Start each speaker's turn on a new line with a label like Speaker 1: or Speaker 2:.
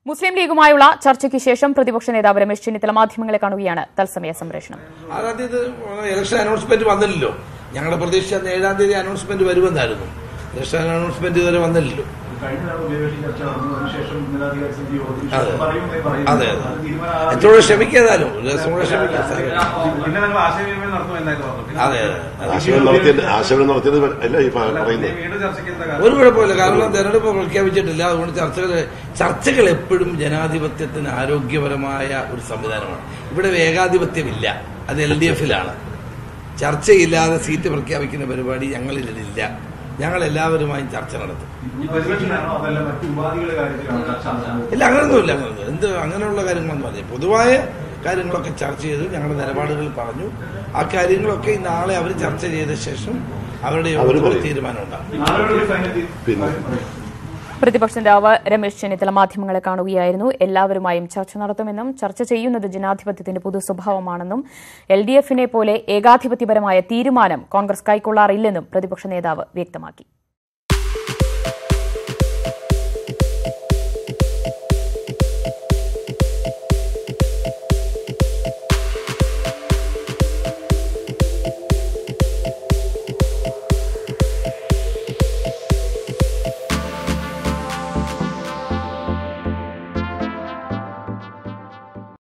Speaker 1: മുസ്ലിം ലീഗുമായുള്ള ചർച്ചയ്ക്ക് ശേഷം പ്രതിപക്ഷ നേതാവ് രമേശ് ചെന്നിത്തല മാധ്യമങ്ങളെ കാണുകയാണ് തത്സമയ സംപ്രേഷണം.
Speaker 2: ഇലക്ഷൻ അനൗൺസ്മെന്റ് വന്നില്ലല്ലോ. ഞങ്ങളുടെ പ്രതീക്ഷ 7-ാം തീയതി അനൗൺസ്മെന്റ് വരുമെന്നായിരുന്നു. ഇലക്ഷൻ അനൗൺസ്മെന്റ് ഇതുവരെ വന്നില്ലല്ലോ. അതെ എത്രയോടെ ക്ഷമിക്കാതാലും
Speaker 3: ഒരു
Speaker 2: കുഴപ്പമില്ല. കാരണം തെരഞ്ഞെടുപ്പ് പ്രഖ്യാപിച്ചിട്ടില്ല. അതുകൊണ്ട് ചർച്ചകൾ എപ്പോഴും ജനാധിപത്യത്തിന് ആരോഗ്യപരമായ ഒരു സംവിധാനമാണ്. ഇവിടെ ഏകാധിപത്യമില്ല. അത് LDF-ലാണ്. ചർച്ചയില്ലാതെ സീറ്റ് പ്രഖ്യാപിക്കുന്ന പരിപാടി ഞങ്ങളിതിലില്ല. ഞങ്ങൾ എല്ലാവരുമായും ചർച്ച നടത്തും. ഇല്ല, അങ്ങനൊന്നുമില്ല. അങ്ങനെയുള്ള കാര്യങ്ങളൊന്നും അല്ല. പൊതുവായ കാര്യങ്ങളൊക്കെ ചർച്ച ചെയ്തു. ഞങ്ങളുടെ നിലപാടുകൾ പറഞ്ഞു. ആ കാര്യങ്ങളൊക്കെ നാളെ അവർ ചർച്ച ചെയ്ത ശേഷം അവരുടെ തീരുമാനം ഉണ്ടാകും.
Speaker 1: പ്രതിപക്ഷ നേതാവ് രമേശ് ചെന്നിത്തല മാധ്യമങ്ങളെ കാണുകയായിരുന്നു. എല്ലാവരുമായും ചർച്ച നടത്തുമെന്നും ചർച്ച ചെയ്യുന്നത് ജനാധിപത്യത്തിന്റെ പൊതു സ്വഭാവമാണെന്നും LDF-നെ പോലെ ഏകാധിപത്യപരമായ തീരുമാനം കോൺഗ്രസ് കൈക്കൊള്ളാറില്ലെന്നും പ്രതിപക്ഷ നേതാവ് വ്യക്തമാക്കി.